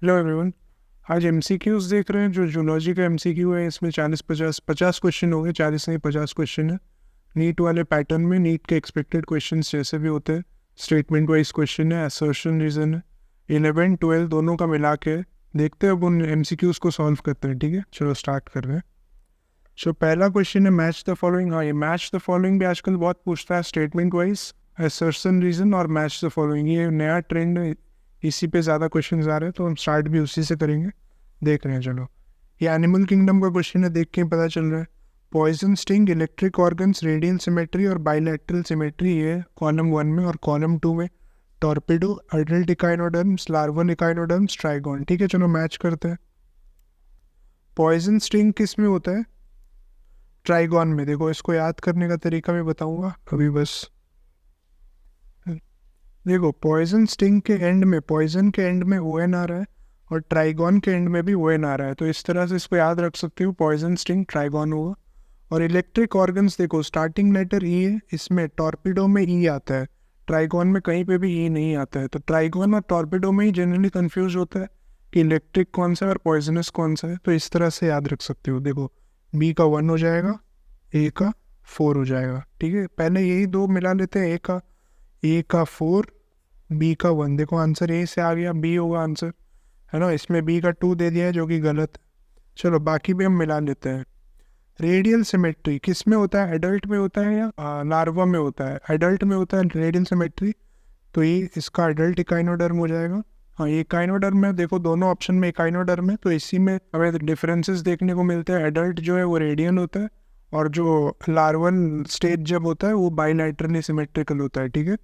Hello everyone. आज MCQs देख रहे हैं। जो जूलॉजी का एमसीक्यू है इसमें 40-50 क्वेश्चन हो गए। 40 नहीं 50 क्वेश्चन है। नीट वाले पैटर्न में नीट के एक्सपेक्टेड क्वेश्चंस जैसे भी होते हैं। स्टेटमेंट वाइज क्वेश्चन है, असर्शन रीजन है। 11-12 दोनों का मिला के देखते हैं, अब उन एमसीक्यूज को सॉल्व करते हैं। ठीक है, चलो स्टार्ट कर रहे हैं। सो पहला क्वेश्चन है मैच द फॉलोइंग। हाँ, ये मैच द फॉलोइंग भी आजकल बहुत पूछता है। स्टेटमेंट वाइज, असर्शन रीजन और मैच द फॉलोइंग, ये नया ट्रेंड है। इसी पे ज़्यादा क्वेश्चन आ रहे हैं तो हम स्टार्ट भी उसी से करेंगे। देख रहे हैं, चलो। ये एनिमल किंगडम का क्वेश्चन है, देख के ही पता चल रहा है। Poison sting, electric organs, radial symmetry और बाइलेटरल सिमेट्री, ये कॉलम 1 में। और कॉलम 2 में torpedo, adult echinoderms, larval echinoderms, trygon. ठीक है, चलो मैच करते हैं। पॉइजन स्टिंग किस में होता है? ट्राइगॉन में। देखो, इसको याद करने का तरीका मैं बताऊंगा अभी बस। देखो, पॉइजन स्टिंग के एंड में, पॉइजन के एंड में ओ एन आ रहा है और ट्राइगॉन के एंड में भी ओ एन आ रहा है, तो इस तरह से इसको याद रख सकते हो। पॉइजन स्टिंग ट्राइगॉन होगा। और इलेक्ट्रिक ऑर्गन्स, देखो स्टार्टिंग लेटर ई है, इसमें टॉर्पिडो में ई आता है, ट्राइगॉन में कहीं पे भी ई नहीं आता है। तो ट्राइगॉन और टॉर्पिडो में ही जनरली कंफ्यूज होता है कि इलेक्ट्रिक कौन सा है और पॉइजनस कौन सा है। तो इस तरह से याद रख सकते हो। देखो, बी का 1 हो जाएगा, ए का 4 हो जाएगा। ठीक है, पहले यही दो मिला लेते हैं। ए का 4, बी का 1। देखो आंसर ए से आ गया, बी होगा आंसर, है ना। इसमें बी का 2 दे दिया है जो कि गलत है। चलो बाकी भी हम मिला लेते हैं। रेडियल सिमेट्री किस में होता है? एडल्ट में होता है या लार्वा में होता है? एडल्ट में होता है रेडियल सिमेट्री, तो ये इसका एडल्ट इकाइनोडर्म हो जाएगा। हाँ, ये इकाइनोडर्म है। देखो दोनों ऑप्शन में इकाइनोडर्म है, तो इसी में हमें डिफरेंसेस देखने को मिलते हैं। एडल्ट जो है वो रेडियल होता है और जो लार्वल स्टेज जब होता है वो बाइलैटरली सिमेट्रिकल होता है। ठीक है,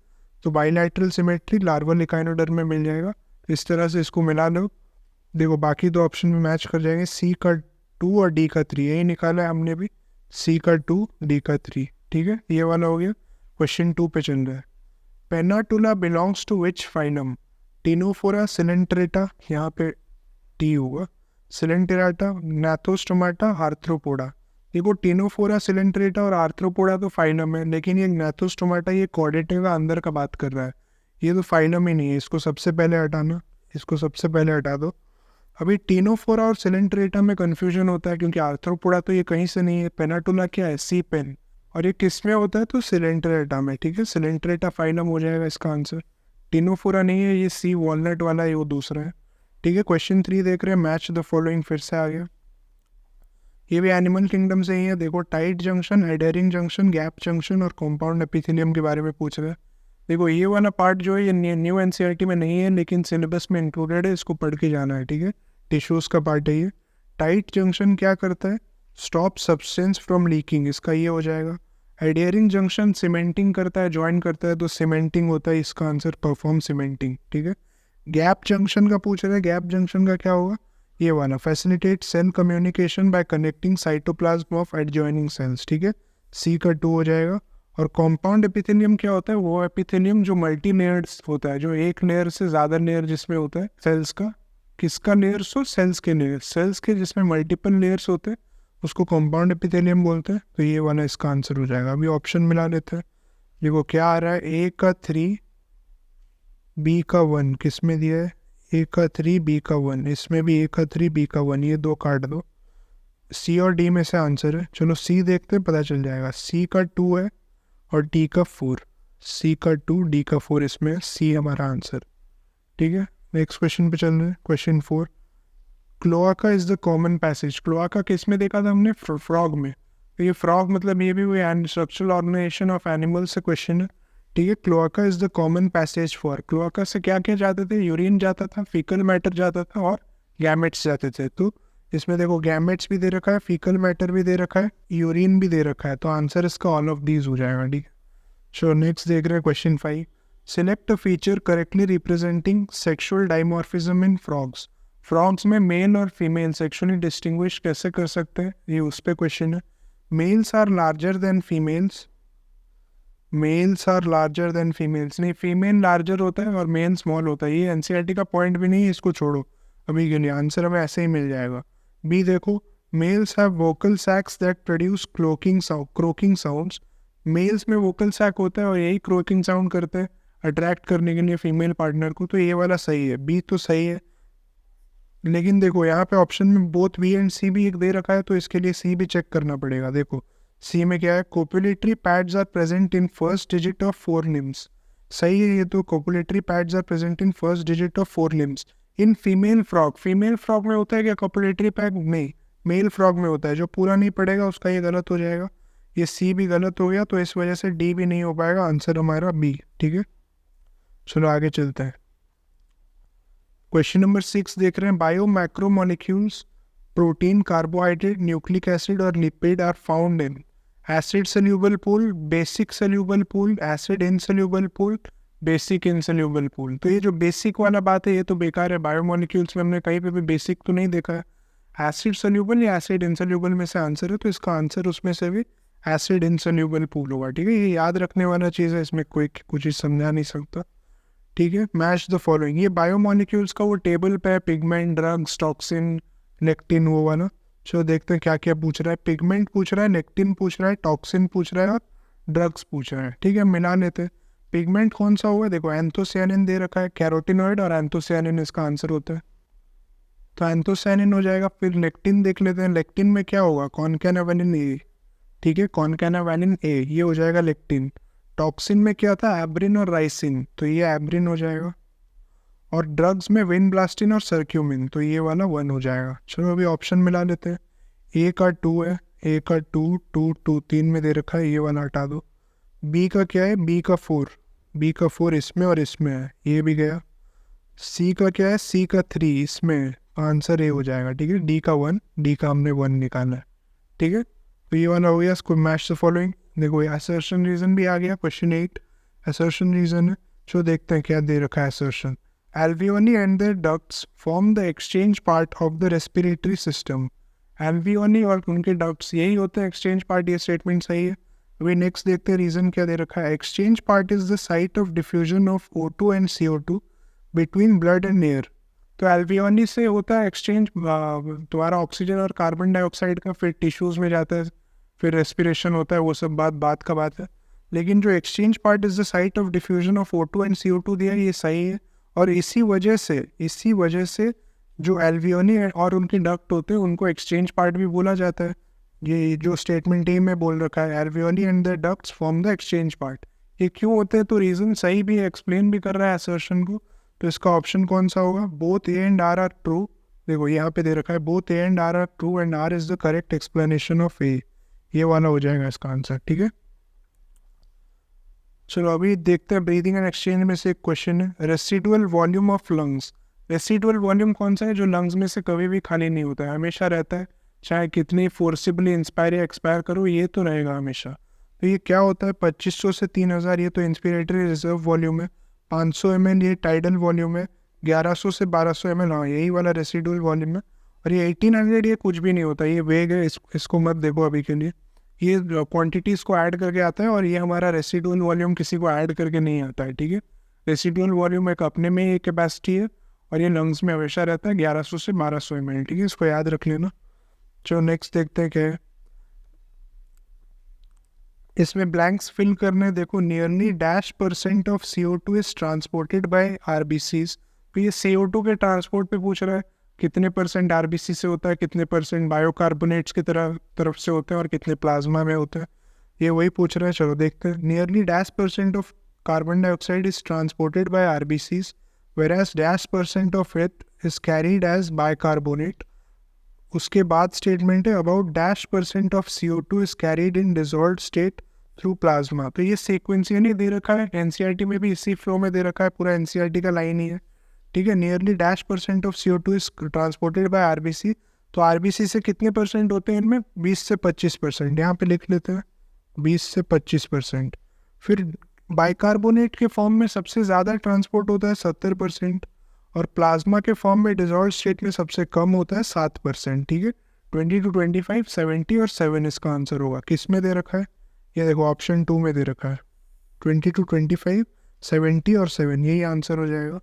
तो बाइलैटरल सिमेट्री लार्वल इकाइनोडर्म में मिल जाएगा। इस तरह से इसको मिला लो। देखो बाकी दो ऑप्शन में मैच कर जाएंगे। सी का 2 और डी का 3, यही निकाला है हमने भी। सी का 2, डी का 3। ठीक है, ये वाला हो गया। क्वेश्चन 2 पे चल रहा है। Pennatula belongs to which phylum? Ctenophora, Coelenterata, यहाँ पे टी होगा, सिलेंटेराटा, नैथोस्टोमाटा, आर्थ्रोपोडा। देखो टिनोफोरा, सिलेंट्रेटा और आर्थ्रोपोडा तो फाइनम है, लेकिन ये नैथोस्टोमाटा, ये कॉर्डेटा का अंदर का बात कर रहा है। ये तो फाइनम ही नहीं है, इसको सबसे पहले हटाना, इसको सबसे पहले हटा दो। अभी टिनोफोरा और सिलेंट्रेटा में कन्फ्यूजन होता है क्योंकि आर्थ्रोपोडा तो ये कहीं से नहीं है। पेनाटुला क्या है? सी पेन। और ये किस में होता है? तो सिलेंट्रेटा में। ठीक है, सिलेंट्रेटा फाइनम हो जाएगा इसका आंसर। टिनोफोरा नहीं है, ये सी वॉलनट वाला है, वो दूसरा है। ठीक है, क्वेश्चन 3 देख रहे हैं। मैच द फॉलोइंग फिर से आ गया। ये भी एनिमल किंगडम से ही है। देखो, tight junction, aiding junction, gap junction और कॉम्पाउंड एपिथेलियम के बारे में पूछ रहे हैं। देखो ये वाला पार्ट जो है ये न्यू एनसीईआरटी में नहीं है, लेकिन सिलेबस में इंक्लूडेड है, इसको पढ़ के जाना है। ठीक है, टिश्यूज का पार्ट है ये। टाइट जंक्शन क्या करता है? स्टॉप सब्सटेंस फ्रॉम लीकिंग, इसका ये हो जाएगा। एडियरिंग जंक्शन सीमेंटिंग करता है, ज्वाइन करता है, तो सीमेंटिंग होता है, इसका आंसर परफॉर्म सीमेंटिंग। ठीक है, गैप जंक्शन का पूछ रहे हैं। गैप जंक्शन का क्या होगा? ये वाला, facilitate cell communication by connecting cytoplasm of adjoining cells. ठीक है, सी का 2 हो जाएगा। और कॉम्पाउंड एपिथेलियम क्या होता है? वो एपिथेलियम जो मल्टी लेयर्स होता है, जो एक लेयर से ज़्यादा लेयर जिसमें होता है सेल्स का। किसका लेयर्स? हो सेल्स के लेयर, सेल्स के जिसमें मल्टीपल लेयर्स होते हैं उसको कॉम्पाउंड एपिथेलियम बोलते हैं। तो ये वाला इसका आंसर हो जाएगा। अभी ऑप्शन मिला लेते हैं। देखो क्या आ रहा है? ए का 3, बी का 1, किस में दिया है? ए का 3, बी का 1, इसमें भी ए का 3, बी का 1, ये दो काट दो। सी और डी में से आंसर है। चलो सी देखते हैं, पता चल जाएगा। सी का 2 है और डी का 4। सी का 2, डी का 4, इसमें सी हमारा आंसर। ठीक है, नेक्स्ट क्वेश्चन पे चल रहे हैं। Question 4, cloaca is the common passage. Cloaca किस में देखा था हमने? फ्रॉग में। तो ये फ्रॉग मतलब ये भी वही स्ट्रक्चरल ऑर्गेनाइजेशन ऑफ एनिमल से क्वेश्चन है। ठीक है, cloaca is the common passage for. Cloaca से क्या क्या जाते थे? यूरिन जाता था, फीकल मैटर जाता था और गैमेट्स जाते थे। तो इसमें देखो गैमेट्स भी दे रखा है, फीकल मैटर भी दे रखा है, यूरिन भी दे रखा है, तो आंसर इसका ऑल ऑफ दीज हो जाएगा। ठीक है, श्योर। नेक्स्ट देख रहे हैं question 5, select a feature correctly representing sexual dimorphism in frogs. Frogs में मेल और फीमेल सेक्सुअली डिस्टिंग्विश कैसे कर सकते हैं, ये उस पर क्वेश्चन है। Males are larger than females, males are larger than females नहीं, फीमेल लार्जर होता है और मेल स्मॉल होता है। ये एनसीईआरटी का पॉइंट भी नहीं है, इसको छोड़ो अभी के लिए, आंसर हमें ऐसे ही मिल जाएगा। बी देखो, males have vocal sacs that produce croaking sounds. Males में वोकल सैक होता है और यही क्रोकिंग साउंड करते हैं अट्रैक्ट करने के लिए फीमेल पार्टनर को। तो ये वाला सही है, बी तो सही है। लेकिन देखो यहाँ पे ऑप्शन में बोथ बी एंड सी भी एक दे रखा है, तो इसके लिए सी भी चेक करना पड़ेगा। देखो सी में क्या है, copulatory pads are present in first digit of 4 limbs. सही है ये तो, copulatory pads are present in first digit of 4 limbs in female frog. Female frog में होता है क्या कोपुलेटरी पैड? नहीं, मेल फ्रॉग में होता है। जो पूरा नहीं पड़ेगा उसका ये गलत हो जाएगा, ये सी भी गलत हो गया, तो इस वजह से डी भी नहीं हो पाएगा, आंसर हमारा बी। ठीक है, चलो आगे चलते हैं। क्वेश्चन नंबर 6 देख रहे हैं, bio macromolecules protein, carbohydrate, nucleic acid और lipid are found in acid soluble pool, basic soluble pool, acid insoluble pool, basic insoluble pool. तो ये जो बेसिक वाला बात है ये तो बेकार है, बायोमोलिक्यूल्स में हमने कहीं पे भी बेसिक तो नहीं देखा है। एसिड सोल्यूबल या एसिड इनसोल्यूबल में से आंसर है, तो इसका आंसर उसमें से भी एसिड इनसोल्यूबल पूल होगा। ठीक है, ये याद रखने वाला चीज़ है, इसमें कोई कुछ ही समझा नहीं सकता। ठीक है, मैच द फॉलोइंग, ये बायोमोलिक्यूल्स का वो टेबल पे है, पिगमेंट, ड्रग्स, टॉक्सिन, लेक्टिन, वो वाला। चलो देखते हैं क्या क्या पूछ रहा है। पिगमेंट पूछ रहा है, लेक्टिन पूछ रहा है, टॉक्सिन पूछ रहा है और ड्रग्स पूछ रहा है। ठीक है, मिला लेते हैं। पिगमेंट कौन सा हुआ? देखो एंथोसियानिन दे रखा है, कैरोटिनॉइड और एंथोसियानिन इसका आंसर होता है, तो एंथोसियानिन हो जाएगा। फिर लेक्टिन देख लेते हैं, लेक्टिन में क्या होगा? कॉनकैनावेलिन ए। ठीक है, कॉनकैनावेलिन ए, ये हो जाएगा लेक्टिन। टॉक्सिन में क्या था? एब्रिन और राइसिन, तो ये एब्रिन हो जाएगा। और ड्रग्स में विनब्लास्टिन और सर्क्यूमिन, तो ये वाला 1 हो जाएगा। चलो अभी ऑप्शन मिला लेते हैं। ए का 2 है, ए का 2, 2, 2 3 में दे रखा है, ये वाला हटा दो। बी का क्या है? बी का 4, बी का 4 इसमें और इसमें है, ये भी गया। सी का क्या है? सी का 3 इसमें, आंसर ए हो जाएगा। ठीक है, डी का 1, डी का हमने 1 निकाला है। ठीक है, तो ये वाला हो गया। इसको मैच द फॉलोइंग, देखो ये असर्शन रीजन भी आ गया, क्वेश्चन 8 असर्शन रीजन है। चलो देखते हैं क्या दे रखा है assertion. Alveoli and their ducts form the exchange part of the respiratory system. Alveoli और उनके ducts यही होते हैं एक्सचेंज पार्ट, ये स्टेटमेंट सही है। अभी नेक्स्ट देखते हैं रीजन क्या दे रखा है। Exchange part is the site of diffusion of O2 and CO2 between blood and air. तो एल्वियोनी से होता है एक्सचेंज, तुम्हारा ऑक्सीजन और कार्बन डाइऑक्साइड का, फिर टिश्यूज में जाता है, फिर रेस्पिरेशन होता है, वो सब बात का बात है। लेकिन जो exchange part is the site of diffusion of O2 and CO2 दिया, ये सही है। और इसी वजह से जो एल्वियोनी और उनके डक्ट होते हैं उनको एक्सचेंज पार्ट भी बोला जाता है। ये जो स्टेटमेंट ए में बोल रखा है, alveoli and the ducts form the exchange part, ये क्यों होते हैं? तो रीज़न सही भी एक्सप्लेन भी कर रहा है असर्शन को। तो इसका ऑप्शन कौन सा होगा? Both A and R are true. देखो यहाँ पे दे रखा है both A and R are true and R is the correct explanation of A, ये वाला हो जाएगा इसका आंसर। ठीक है, चलो अभी देखते हैं ब्रीदिंग एंड एक्सचेंज में से एक क्वेश्चन है, residual volume of lungs. Residual volume कौन सा है? जो लंग्स में से कभी भी खाली नहीं होता है, हमेशा रहता है, चाहे कितनी फोर्सिबली इंस्पायर या एक्सपायर करो, ये तो रहेगा हमेशा। तो ये क्या होता है? 2500 से 3000 ये तो इंस्पिरेटरी रिजर्व वॉल्यूम है, 500 ml ये टाइडल वॉल्यूम है, 1100 से 1200 ml, हाँ यही वाला रेसिडुअल वॉल्यूम है। और ये 1800 ये कुछ भी नहीं होता, ये वेग है, इसको मत देखो अभी के लिए। ये क्वांटिटीज़ को ऐड करके आता है, और ये हमारा रेसिडुअल वॉल्यूम किसी को ऐड करके नहीं आता है। ठीक है, रेसिडुअल वॉल्यूम एक अपने में एक कैपेसिटी है, और ये लंग्स में हमेशा रहता है 1100 से 1200 ml। ठीक है, इसको याद रख लेना। चलो नेक्स्ट देखते हैं क्या है इसमें। ब्लैंक्स फिल करने, देखो nearly -% of CO2 is transported by RBCs। तो ये CO2 के ट्रांसपोर्ट पे पूछ रहा है, कितने % RBC से होता है, कितने % बायोकार्बोनेट्स की तरफ से होते हैं और कितने प्लाज्मा में होते हैं, ये वही पूछ रहा है। चलो देखते हैं। Nearly -% of carbon dioxide is transported by RBCs whereas -% of it is carried as bicarbonate. उसके बाद स्टेटमेंट है about -% of CO2 is carried in dissolved state through plasma. तो ये सीक्वेंशियली दे रखा है, NCERT में भी इसी फ्लो में दे रखा है, पूरा NCERT का लाइन ही है। ठीक है, nearly -% of CO2 is transported bye RBC। तो RBC से कितने % होते हैं इनमें? 20 से 25%, यहाँ पे लिख लेते हैं 20 से 25%। फिर बाइकार्बोनेट के फॉर्म में सबसे ज़्यादा ट्रांसपोर्ट होता है 70%, और प्लाज्मा के फॉर्म में डिजॉल्व स्टेट में सबसे कम होता है 7%। ठीक है, 20 to 25, 70 और 7 इसका आंसर होगा। किस में दे रखा है? ये देखो ऑप्शन 2 में दे रखा है, 20 to 25, 70 और 7, यही आंसर हो जाएगा।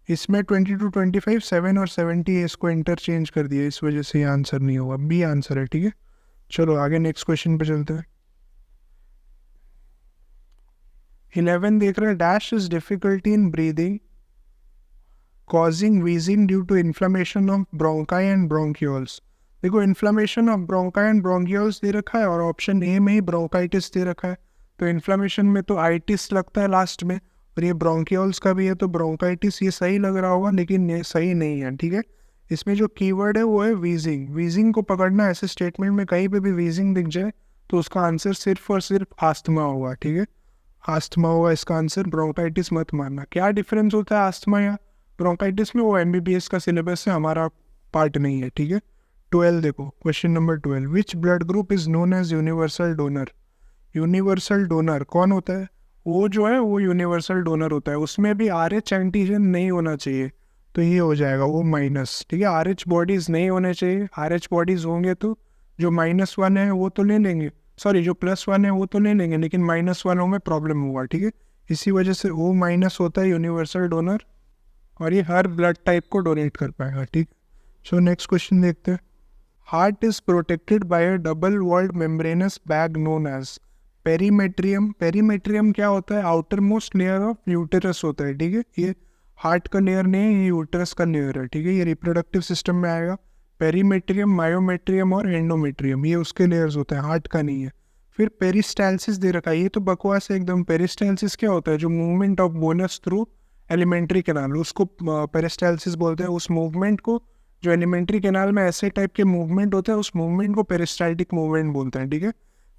इसमें 20 to 25, 7 और 70 इसको इंटरचेंज कर दिया, इस वजह से ये आंसर नहीं होगा, बी आंसर है। ठीक है, चलो आगे नेक्स्ट क्वेश्चन पे चलते हैं। 11 देख रहे हैं, dash is difficulty in breathing causing wheezing due to inflammation of bronchi and bronchioles. देखो inflammation of bronchi and bronchioles दे रखा है और ऑप्शन ए में ही ब्रोंकाइटिस दे रखा है, तो इन्फ्लेमेशन में तो आइटिस लगता है लास्ट में, और ये ब्रोंक्यूल्स का भी है तो ब्रोंकाइटिस, ये सही लग रहा होगा लेकिन ये सही नहीं है। ठीक है, इसमें जो कीवर्ड है वो है वीजिंग। वीजिंग को पकड़ना, ऐसे स्टेटमेंट में कहीं पे भी वीजिंग दिख जाए तो उसका आंसर सिर्फ और सिर्फ आस्थमा होगा। ठीक है, आस्थमा होगा इसका आंसर, ब्रोंकाइटिस मत मानना। क्या डिफरेंस होता है आस्थमा या ब्रोंकाइटिस में, वो एमबीबीएस का सिलेबस है, हमारा पार्ट नहीं है। ठीक है, 12 देखो, question number 12, which blood group is known as universal donor. Universal donor कौन होता है, वो जो है वो यूनिवर्सल डोनर होता है, उसमें भी RH एंटीजन नहीं होना चाहिए, तो ये हो जाएगा वो माइनस। ठीक है, RH बॉडीज नहीं होने चाहिए, RH बॉडीज होंगे तो जो -1 है वो तो ले लेंगे, सॉरी जो +1 है वो तो ले लेंगे, लेकिन -1 में प्रॉब्लम होगा। ठीक है, इसी वजह से O- होता है यूनिवर्सल डोनर, और ये हर ब्लड टाइप को डोनेट कर पाएगा। ठीक, सो नेक्स्ट क्वेश्चन देखते हैं। Heart is protected by a double walled membranous bag known as perimetrium. Perimetrium क्या होता है, outermost layer of uterus होता है। ठीक है, ये हार्ट का लेयर नहीं है, ये यूटेरस का लेयर है। ठीक है, ये रिप्रोडक्टिव सिस्टम में आएगा। पेरीमेट्रियम, मायोमेट्रियम और एंडोमेट्रियम, ये उसके लेयर्स होते हैं, हार्ट का नहीं है। फिर पेरिस्टालसिस दे रखा है, ये तो बकवास है एकदम। पेरिस्टालसिस क्या होता है, जो movement of bonus through alimentary canal, उसको पेरिस्टालसिस बोलते हैं। उस मूवमेंट को, जो एलिमेंट्री कैनाल में ऐसे टाइप के मूवमेंट होते हैं, उस मूवमेंट को पेरिस्टाल्टिक मूवमेंट बोलते हैं। ठीक है,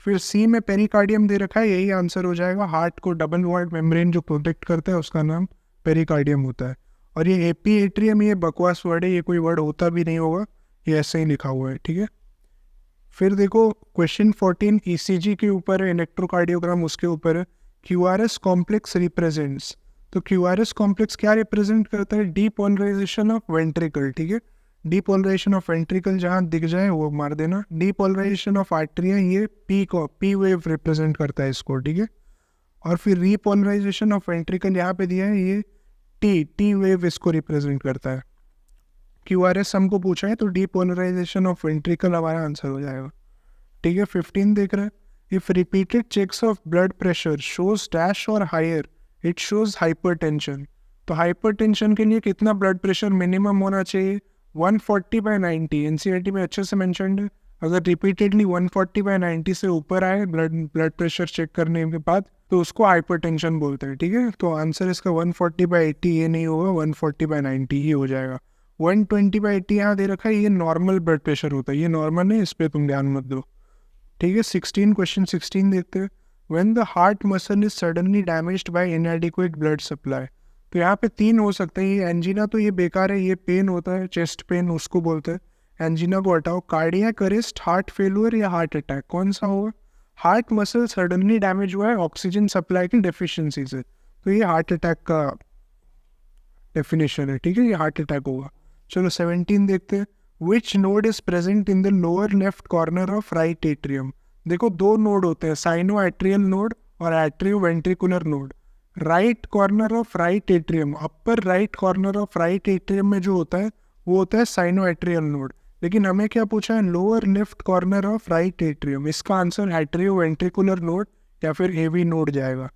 फिर सी में पेरिकार्डियम दे रखा है, यही आंसर हो जाएगा। हार्ट को डबल वॉल्ड मेम्ब्रेन जो प्रोटेक्ट करता है उसका नाम पेरिकार्डियम होता है। और ये एपीएट्रियम, ये बकवास वर्ड है, ये कोई वर्ड होता भी नहीं होगा, ये ऐसे ही लिखा हुआ है। ठीक है, फिर देखो क्वेश्चन 14 ईसीजी के ऊपर है, इलेक्ट्रोकार्डियोग्राम उसके ऊपर है। क्यूआरएस कॉम्प्लेक्स रिप्रेजेंट्स, तो क्यूआरएस कॉम्प्लेक्स क्या रिप्रेजेंट करता है, डीपोलराइजेशन ऑफ वेंट्रिकल। ठीक है, डीपोलराइजेशन ऑफ वेंट्रिकल जहाँ दिख जाए वो मार देना। डीपोलराइजेशन ऑफ आर्टरिया, ये पी वेव रिप्रेजेंट करता है इसको। ठीक है, और फिर रीपोलराइजेशन ऑफ वेंट्रिकल यहाँ पे दिया है, ये टी वेव इसको रिप्रेजेंट करता है। क्यूआरएस हमको पूछा है तो डीपोलराइजेशन ऑफ वेंट्रिकल हमारा आंसर हो जाएगा। ठीक है, 15 देख रहे हैं। If repeated checks of blood pressure shows dash और हायर, इट शोज हाइपरटेंशन। तो हाइपरटेंशन के लिए कितना ब्लड प्रेशर मिनिमम होना चाहिए, 140/90। एनसीईआरटी में अच्छे से मेंशन्ड है। अगर रिपीटेडली 140/90 से ऊपर आए ब्लड प्रेशर चेक करने के बाद, तो उसको हाइपरटेंशन बोलते हैं। ठीक है, तो आंसर इसका 140/80 ये नहीं होगा, 140/90 ही हो जाएगा। 120/80 यहाँ दे रखा है, ये नॉर्मल ब्लड प्रेशर होता है, ये नॉर्मल है, इस पर तुम ध्यान मत दो। ठीक है, 16 क्वेश्चन 16 देखते हैं। When the heart muscle is suddenly damaged bye इनएडिक्वेट blood supply, तो यहाँ पे 3 हो सकते हैं। ये एंजीना तो ये बेकार है, ये पेन होता है, चेस्ट पेन उसको बोलते हैं, एंजीना को हटाओ। कार्डियक अरेस्ट, हार्ट फेलुअर या हार्ट अटैक, कौन सा होगा। हार्ट मसल सडनली डैमेज हुआ है ऑक्सीजन सप्लाई की डेफिशिएंसी से, तो ये हार्ट अटैक का डेफिनेशन है। ठीक है, ये हार्ट अटैक होगा। चलो 17 देखते हैं। Which node is present in the lower left corner of right atrium. देखो 2 नोड होते हैं, साइनो एट्रियल नोड और atrio ventricular node. Right corner of right atrium, upper right corner of right atrium में जो होता है वो होता है साइनो एट्रियल नोड, लेकिन हमें क्या पूछा है, lower left corner of right atrium. इसका आंसर एट्रियो वेंट्रिकुलर नोड या फिर एवी नोड जाएगा।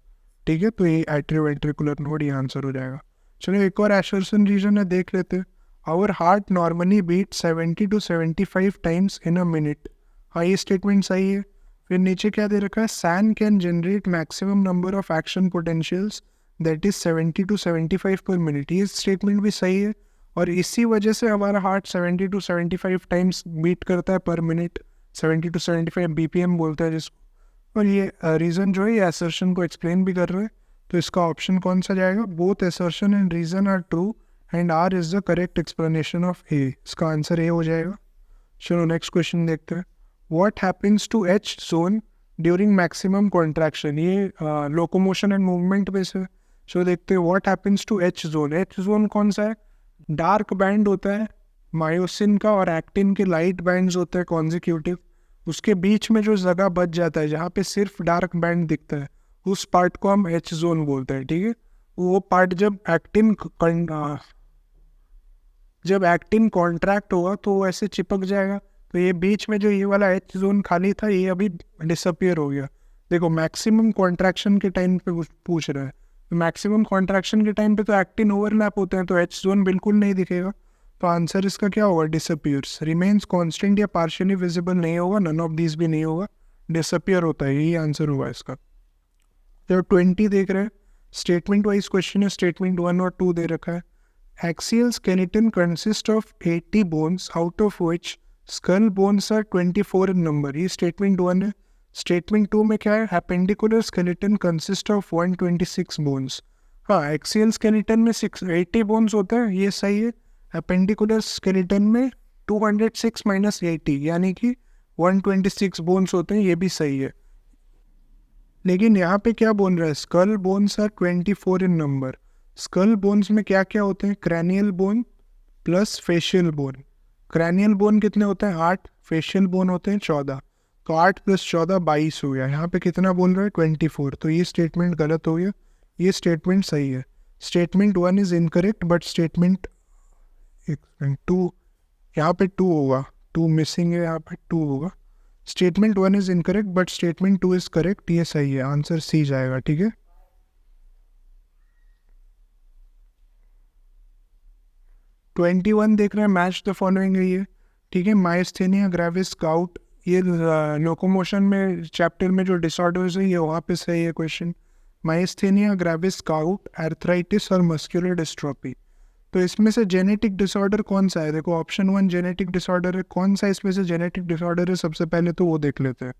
ठीक है, तो ये एट्रियो वेंट्रिकुलर नोड ये आंसर हो जाएगा। चलो एक और एशर्सन रीजन है, देख लेते हैं। Our heart normally beat 70 to 75 times in a minute. हाँ, ये स्टेटमेंट सही है। फिर नीचे क्या दे रखा है, SAN can generate maximum number of action potentials that is 70 to 75 पर मिनट। ये स्टेटमेंट भी सही है, और इसी वजह से हमारा हार्ट 70 to 75 टाइम्स बीट करता है पर मिनट, 70 to 75 BPM बोलता है जिसको। और ये रीज़न जो है ये असर्शन को एक्सप्लेन भी कर रहा है, तो इसका ऑप्शन कौन सा जाएगा, both assertion and reason are true and R is the correct explanation of A. इसका आंसर ए हो जाएगा। चलो नेक्स्ट क्वेश्चन देखते हैं। What happens to H zone during maximum contraction, ये लोकोमोशन एंड मूवमेंट पे से। चलो देखते हैं what happens to H zone. H zone कौन सा है, डार्क बैंड होता है मायोसिन का और एक्टिन के लाइट बैंड्स होते हैं कॉन्जिक्यूटिव, उसके बीच में जो जगह बच जाता है जहाँ पे सिर्फ डार्क बैंड दिखता है, उस पार्ट को हम एच जोन बोलते हैं। ठीक है, वो पार्ट जब एक्टिन कॉन्ट्रैक्ट होगा तो वो ऐसे चिपक जाएगा, तो ये बीच में जो ये वाला एच जोन खाली था ये अभी डिसअपियर हो गया। देखो मैक्सिमम कॉन्ट्रैक्शन के टाइम पे पूछ रहा है, मैक्सिमम कॉन्ट्रैक्शन के टाइम पे तो एक्टिन ओवरलैप होते हैं, तो एच जोन बिल्कुल नहीं दिखेगा। तो आंसर इसका क्या होगा, डिसअपियर्स। रिमेन्स कांस्टेंट या पार्शियली विजिबल नहीं होगा, नन ऑफ दीज भी नहीं होगा, डिसअपियर होता है, यही आंसर होगा इसका। तो 20 देख रहे हैं, स्टेटमेंट वाइज क्वेश्चन है, स्टेटमेंट 1 और 2 दे रखा है। Axial skeleton consist of 80 bones out of which skull bones are 24 in number, ये स्टेटमेंट 1 है। स्टेटमेंट 2 में क्या है, appendicular skeleton consist of 126 bones. हाँ, एक्सियल स्केलेटन में 80 बोन्स होते हैं, ये सही है। एपेंडिकुलर स्केलेटन में 206 माइनस 80 यानी कि 126 बोन्स होते हैं, ये भी सही है। लेकिन यहाँ पे क्या बोल रहा है, skull bones are 24 in number. Skull bones में क्या क्या होते हैं, cranial bone plus facial bone. Cranial bone कितने होते हैं, 8, फेशियल बोन होते हैं 14, तो 8 प्लस 14 22 हो गया। यहाँ पे कितना बोल रहा है, 24, तो ये स्टेटमेंट गलत हो गया, ये स्टेटमेंट सही है। Statement 1 is incorrect but statement 2, यहाँ पे 2 होगा, 2 मिसिंग है, यहाँ पे 2 होगा। Statement 1 is incorrect but statement 2 is correct, ये सही है, आंसर सी जाएगा, ठीक है। 21 देख रहे हैं, मैच द फॉलोइंग है ये, ठीक है। माइस्थेनिया ग्रेविस गाउट, ये लोकोमोशन में चैप्टर में जो डिसऑर्डर्स है ये वहाँ पे सही है question. Myasthenia gravis gout, arthritis और मस्कुलर डिस्ट्रोफी। तो इसमें से जेनेटिक डिसऑर्डर कौन सा है, देखो ऑप्शन 1 जेनेटिक डिसऑर्डर है, कौन सा इसमें से जेनेटिक डिसऑर्डर है, सबसे पहले तो वो देख लेते हैं।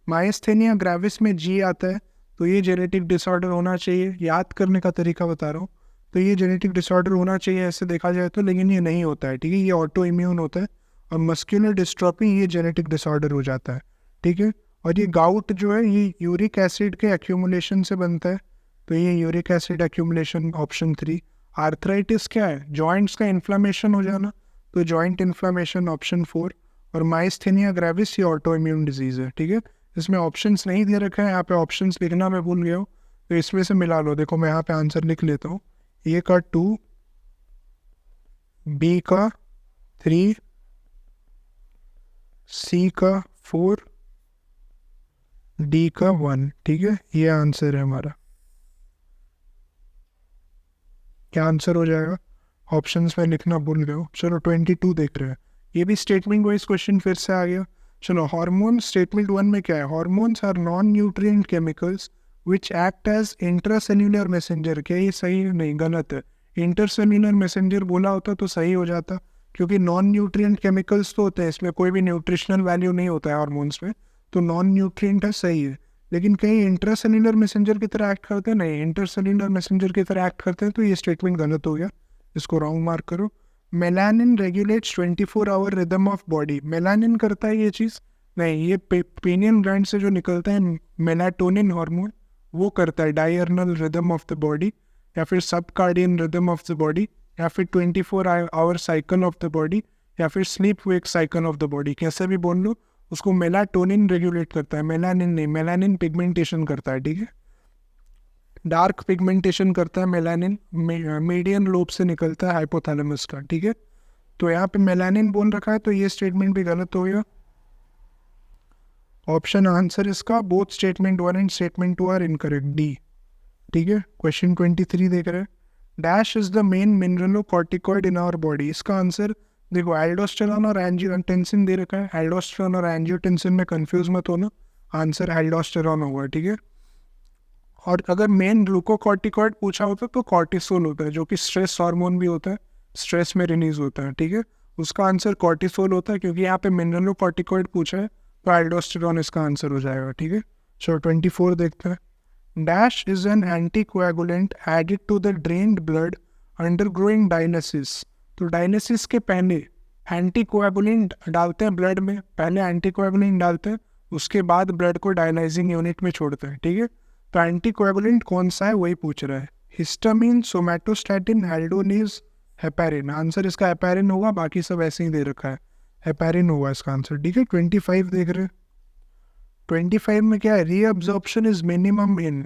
माइस्थेनिया ग्रेविस में जी आता है, तो ये जेनेटिक डिसऑर्डर होना चाहिए, याद करने का तरीका बता रहा हूँ। तो ये जेनेटिक डिसऑर्डर होना चाहिए ऐसे देखा जाए तो, लेकिन ये नहीं होता है, ठीक है, ये ऑटो इम्यून होता है। और मस्कुलर डिस्ट्रॉफी ये जेनेटिक डिसऑर्डर हो जाता है, ठीक है। और ये गाउट जो है ये यूरिक एसिड के एक्यूमुलेशन से बनता है, तो ये uric acid accumulation, option 3। Arthritis क्या है, जॉइंट्स का इन्फ्लामेशन हो जाना, तो जॉइंट इन्फ्लामेशन, ऑप्शन 4। और माइस्थेनिया ग्रेविस ये ऑटो इम्यून डिजीज है, ठीक है। इसमें ऑप्शंस नहीं दे रखा है, यहाँ पे ऑप्शंस लिखना मैं भूल गया हूँ, तो इसमें से मिला लो। देखो मैं यहाँ पे आंसर लिख लेता हूँ, ए का 2, बी का 3, सी का 4, डी का 1, ठीक है, ये आंसर है हमारा। क्या आंसर हो जाएगा, ऑप्शंस में लिखना भूल गए हो। चलो 22 देख रहे हैं, ये भी स्टेटमेंट वाइज क्वेश्चन फिर से आ गया। चलो हार्मोन, स्टेटमेंट 1 में क्या है, hormones are non nutrient chemicals which act as intracellular messenger. क्या ये सही है, नहीं गलत है। इंटरसेल्यूलर मैसेंजर बोला होता तो सही हो जाता, क्योंकि नॉन न्यूट्रिएंट केमिकल्स तो होते हैं, इसमें कोई भी न्यूट्रिशनल वैल्यू नहीं होता है हार्मोन्स में, तो नॉन न्यूट्रिएंट है, सही है। लेकिन कहीं इंट्रासेल्यूलर मैसेंजर की तरह एक्ट करते हैं, नहीं, इंटरसेल्यूलर मैसेंजर की तरह एक्ट करते हैं, तो ये स्टेटमेंट गलत हो गया, इसको रॉन्ग मार्क करो। Melanin regulates 24 hour rhythm of body, melanin करता है ये चीज़, नहीं, ये पेनियल ग्लैंड से जो निकलता है मेलाटोनिन हार्मोन, वो करता है diurnal rhythm of the body, या फिर circadian rhythm of the body, या फिर 24 hour cycle of the body, या फिर sleep wake cycle of the body, कैसे भी बोल लो, उसको मेलाटोनिन रेगुलेट करता है, मेलानिन नहीं, मेलानिन पिगमेंटेशन करता है, ठीक है, डार्क पिगमेंटेशन करता है मेलानिन, मीडियन लोब से निकलता है हाइपोथैलेमस का, ठीक है। तो यहाँ पे मेलानिन बोल रखा है, तो ये स्टेटमेंट भी गलत हो गया। ऑप्शन आंसर इसका both statement 1 and statement 2 are incorrect, D, ठीक है। क्वेश्चन 23 देख रहे हैं, dash is the main mineralocorticoid in our body, इसका आंसर देखो एल्डोस्टेरॉन और एंजियोटेंसिन दे रखा है, एल्डोस्टेरॉन और एंजियोटेंसिन में कंफ्यूज मत होना, आंसर एल्डोस्टेरॉन होगा, ठीक है। और अगर मेन ग्लूकोकॉर्टिकॉइड पूछा होता तो कॉर्टिसोल होता है, जो कि स्ट्रेस हार्मोन भी होता है, स्ट्रेस में रिलीज होता है, ठीक है, उसका आंसर कॉर्टिसोल होता है, क्योंकि यहाँ पे मिनरलोकॉर्टिकॉइड पूछा है, तो एल्डोस्टेरॉन इसका आंसर हो जाएगा, ठीक है। चलो 24 देखते हैं, dash is an anticoagulant added to the drained blood undergoing dialysis, तो डायलिसिस के पहले एंटीकोएगुलेंट डालते हैं ब्लड में, पहले एंटीकोएगुलेंट डालते हैं, उसके बाद ब्लड को डायलाइजिंग यूनिट में छोड़ते हैं, ठीक है। तो एंटीकोएगुलेंट कौन सा है वही पूछ रहा है, हिस्टामिन, सोमैटोस्टैटिन, एल्डोनिज, हेपेरिन, आंसर इसका हेपेरिन होगा, बाकी सब ऐसे ही दे रखा है, हेपेरिन होगा इसका आंसर, ठीक है। 25 देख रहे हैं, 25 में क्या है, रीअब्जॉर्प्शन इज मिनिमम इन,